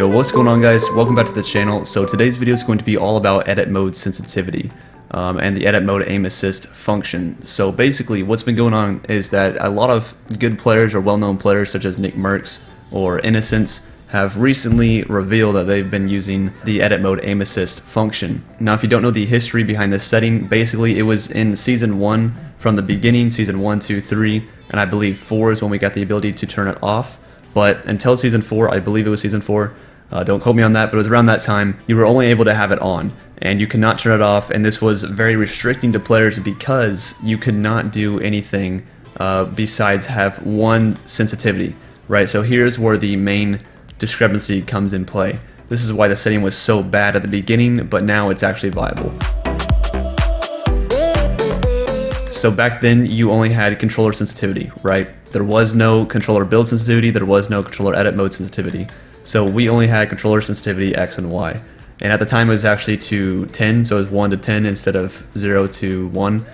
Yo, what's going on guys? Welcome back to the channel. So today's video is going to be all about edit mode sensitivity and the edit mode aim assist function. So basically what's been going on is that a lot of good players or well-known players such as Nickmercs or Innocence have recently revealed that they've been using the edit mode aim assist function. Now if you don't know the history behind this setting, basically it was in season 1 from the beginning, season 1, 2, 3, and I believe 4 is when we got the ability to turn it off. But until season 4, I believe it was season 4, don't quote me on that, but it was around that time, you were only able to have it on, and you could not turn it off, and this was very restricting to players because you could not do anything besides have one sensitivity, right? So here's where the main discrepancy comes in play. This is why the setting was so bad at the beginning, but now it's actually viable. So back then, you only had controller sensitivity, right? There was no controller build sensitivity, there was no controller edit mode sensitivity. So we only had controller sensitivity X and Y. And at the time it was actually to 10, so it was 1 to 10 instead of 0 to 1.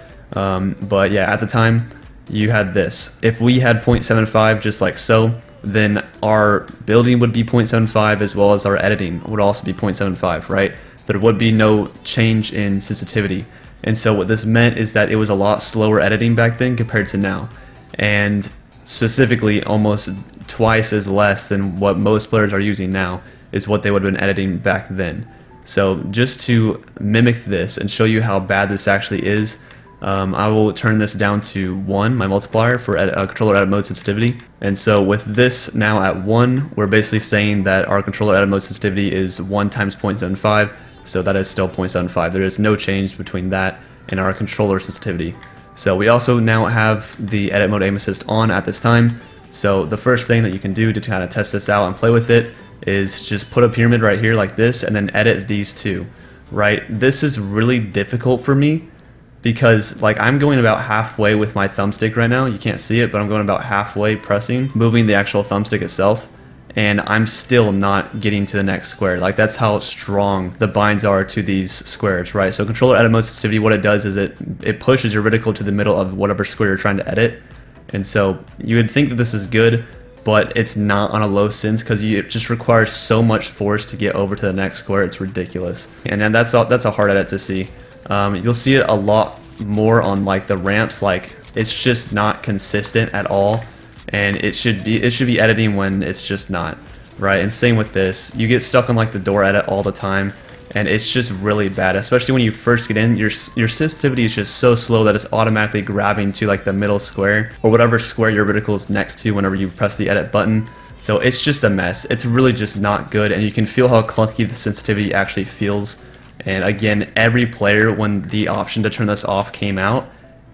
But yeah, at the time, you had this. If we had 0.75 just like so, then our building would be 0.75 as well as our editing would also be 0.75, right? There would be no change in sensitivity. And so what this meant is that it was a lot slower editing back then compared to now. And specifically almost twice as less than what most players are using now is what they would have been editing back then. So just to mimic this and show you how bad this actually is, I will turn this down to 1, my multiplier for controller edit mode sensitivity. And so with this now at 1, we're basically saying that our controller edit mode sensitivity is 1 times 0.75. So that is still 0.75. There is no change between that and our controller sensitivity. So we also now have the edit mode aim assist on at this time. So the first thing that you can do to kind of test this out and play with it is just put a pyramid right here like this and then edit these two, right? This is really difficult for me because like I'm going about halfway with my thumbstick right now. You can't see it, but I'm going about halfway pressing, moving the actual thumbstick itself. And I'm still not getting to the next square. Like that's how strong the binds are to these squares, right? So controller edit mode sensitivity, what it does is it pushes your reticle to the middle of whatever square you're trying to edit. And so you would think that this is good, but it's not on a low sense because it just requires so much force to get over to the next square. It's ridiculous. And then that's a hard edit to see. You'll see it a lot more on like the ramps. Like it's just not consistent at all. And it should be editing when it's just not, right? And same with this, you get stuck on like the door edit all the time, and it's just really bad, especially when you first get in. Your sensitivity is just so slow that it's automatically grabbing to like the middle square or whatever square your reticle is next to whenever you press the edit button. So it's just a mess. It's really just not good, and you can feel how clunky the sensitivity actually feels. And again, every player, when the option to turn this off came out,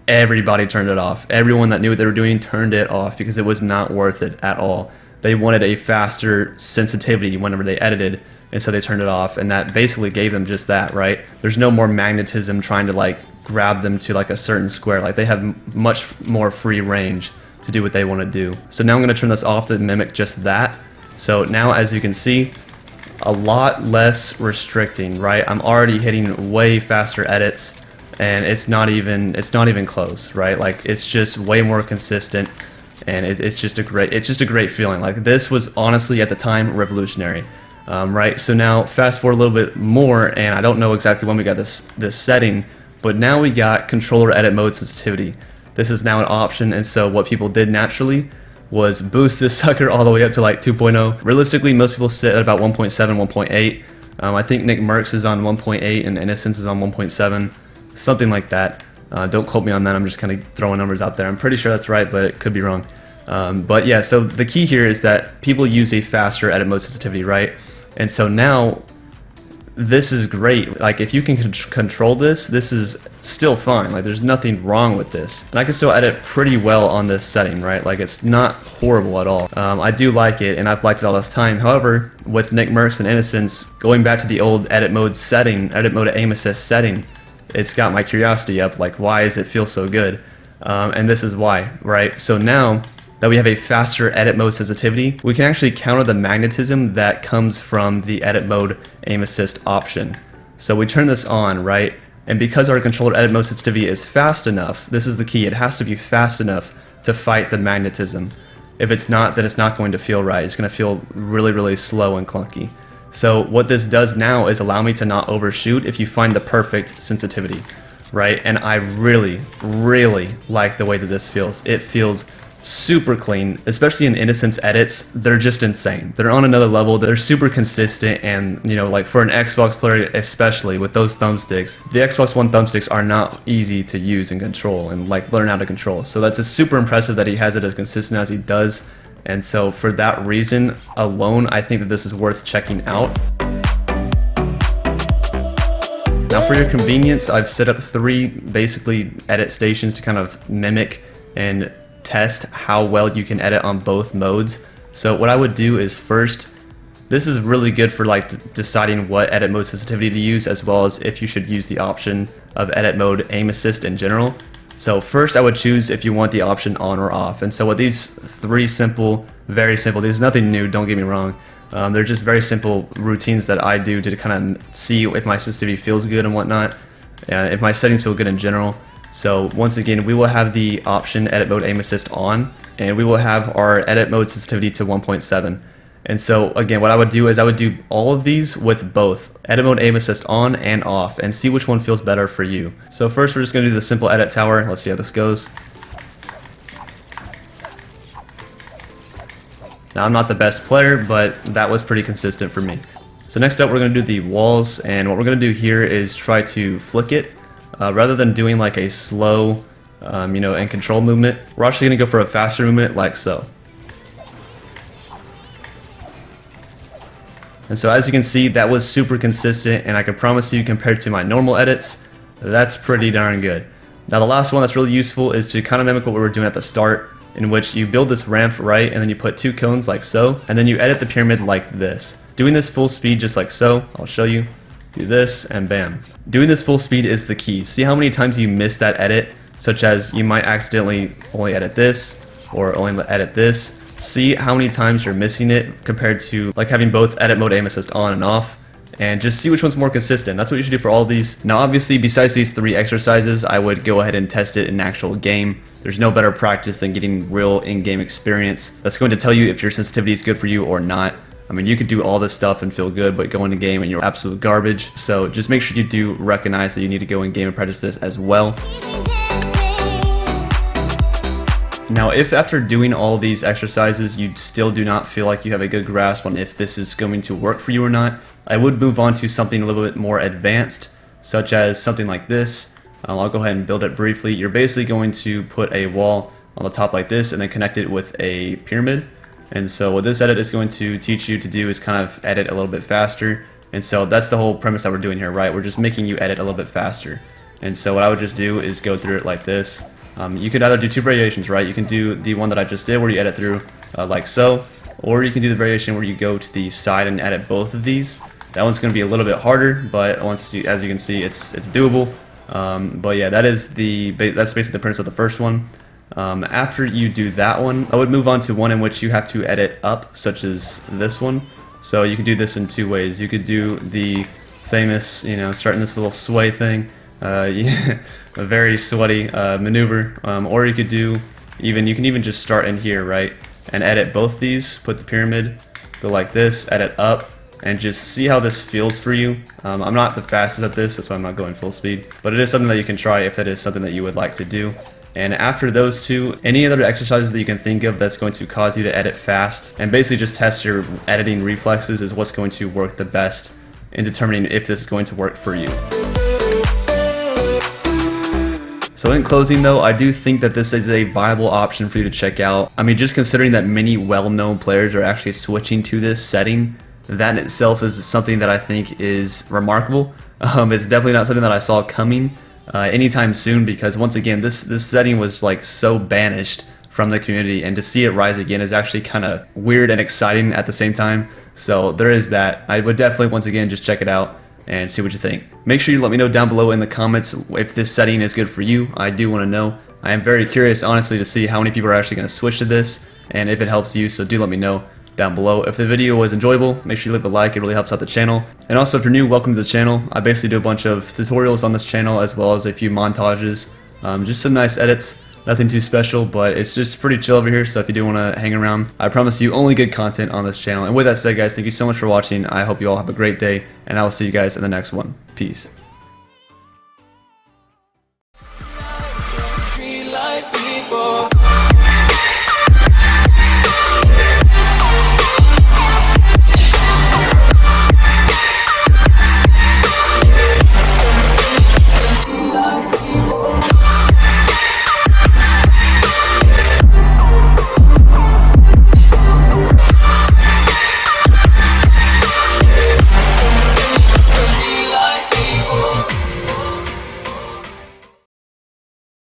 everybody turned it off. Everyone that knew what they were doing turned it off because it was not worth it at all. They wanted a faster sensitivity whenever they edited, and so they turned it off, and that basically gave them just that, right? There's no more magnetism trying to like grab them to like a certain square. Like they have much more free range to do what they want to do. So now I'm going to turn this off to mimic just that. So now as you can see, a lot less restricting, right? I'm already hitting way faster edits, and it's not even close, right? Like it's just way more consistent, and it's just a great feeling. Like this was honestly at the time revolutionary, right? So now fast forward a little bit more, and I don't know exactly when we got this setting, but now we got controller edit mode sensitivity. This is now an option, and so what people did naturally was boost this sucker all the way up to like 2.0. Realistically, most people sit at about 1.7, 1.8. I think Nickmercs is on 1.8 and Innocence is on 1.7. Something like that. Don't quote me on that, I'm just kind of throwing numbers out there. I'm pretty sure that's right, but it could be wrong. But yeah, so the key here is that people use a faster edit mode sensitivity, right? And so now, this is great. Like if you can control this, this is still fine. Like there's nothing wrong with this. And I can still edit pretty well on this setting, right? Like it's not horrible at all. I do like it, and I've liked it all this time. However, with Nickmercs and Innocence, going back to the old edit mode setting, edit mode aim assist setting, it's got my curiosity up, like why does it feel so good? And this is why, right? So now that we have a faster edit mode sensitivity, we can actually counter the magnetism that comes from the edit mode aim assist option. So we turn this on, right? And because our controller edit mode sensitivity is fast enough, this is the key, it has to be fast enough to fight the magnetism. If it's not, then it's not going to feel right. It's going to feel really, really slow and clunky. So what this does now is allow me to not overshoot if you find the perfect sensitivity, right? And I really, really like the way that this feels. It feels super clean, especially in Innocence edits. They're just insane. They're on another level. They're super consistent, and you know, like for an Xbox player, especially with those thumbsticks, the Xbox One thumbsticks are not easy to use and control and like learn how to control. So that's just super impressive that he has it as consistent as he does. And so for that reason alone, I think that this is worth checking out. Now for your convenience, I've set up 3 basically edit stations to kind of mimic and test how well you can edit on both modes. So what I would do is first, this is really good for like deciding what edit mode sensitivity to use, as well as if you should use the option of edit mode aim assist in general. So first I would choose if you want the option on or off. And so with these 3 simple, very simple, there's nothing new, don't get me wrong. They're just very simple routines that I do to kind of see if my sensitivity feels good and whatnot, if my settings feel good in general. So once again, we will have the option edit mode aim assist on, and we will have our edit mode sensitivity to 1.7. And so again, what I would do is I would do all of these with both edit mode aim assist on and off, and see which one feels better for you. So first we're just going to do the simple edit tower. Let's see how this goes. Now I'm not the best player, but that was pretty consistent for me. So next up we're going to do the walls, and what we're going to do here is try to flick it. Rather than doing like a slow, you know, and control movement, we're actually going to go for a faster movement like so. And so as you can see, that was super consistent, and I can promise you, compared to my normal edits, that's pretty darn good. Now the last one that's really useful is to kind of mimic what we were doing at the start, in which you build this ramp, right, and then you put 2 cones like so, and then you edit the pyramid like this. Doing this full speed just like so, I'll show you. Do this, and bam. Doing this full speed is the key. See how many times you miss that edit, such as you might accidentally only edit this, or only edit this. See how many times you're missing it compared to like having both edit mode aim assist on and off, and just see which one's more consistent. That's what you should do for all of these. Now obviously, besides these 3 exercises, I would go ahead and test it in an actual game. There's no better practice than getting real in-game experience that's going to tell you if your sensitivity is good for you or not. I mean, you could do all this stuff and feel good, but go into game and you're absolute garbage. So just make sure you do recognize that you need to go in game and practice this as well. Now, if after doing all these exercises you still do not feel like you have a good grasp on if this is going to work for you or not, I would move on to something a little bit more advanced, such as something like this. I'll go ahead and build it briefly. You're basically going to put a wall on the top like this and then connect it with a pyramid. And so what this edit is going to teach you to do is kind of edit a little bit faster. And so that's the whole premise that we're doing here, right? We're just making you edit a little bit faster. And so what I would just do is go through it like this. You could either do 2 variations, right? You can do the one that I just did where you edit through like so, or you can do the variation where you go to the side and edit both of these. That one's going to be a little bit harder, but as you can see, it's doable. But yeah, that's basically the premise of the first one. After you do that one, I would move on to one in which you have to edit up, such as this one. So you could do this in 2 ways. You could do the famous, you know, starting this little sway thing, a very sweaty maneuver, or you could do you can even just start in here, right, and edit both these, put the pyramid, go like this, edit up, and just see how this feels for you. I'm not the fastest at this, that's why I'm not going full speed, but it is something that you can try if that is something that you would like to do. And after those 2, any other exercises that you can think of that's going to cause you to edit fast and basically just test your editing reflexes is what's going to work the best in determining if this is going to work for you. So in closing though, I do think that this is a viable option for you to check out. I mean, just considering that many well-known players are actually switching to this setting, that in itself is something that I think is remarkable. It's definitely not something that I saw coming anytime soon, because once again, this setting was like so banished from the community, and to see it rise again is actually kind of weird and exciting at the same time. So there is that. I would definitely once again just check it out and see what you think. Make sure you let me know down below in the comments if this setting is good for you. I do want to know. I am very curious, honestly, to see how many people are actually going to switch to this and if it helps you, so do let me know down below. If the video was enjoyable, make sure you leave a like, it really helps out the channel. And also, if you're new, welcome to the channel. I basically do a bunch of tutorials on this channel, as well as a few montages, just some nice edits. Nothing too special, but it's just pretty chill over here, so if you do want to hang around, I promise you only good content on this channel. And with that said, guys, thank you so much for watching. I hope you all have a great day, and I will see you guys in the next one. Peace.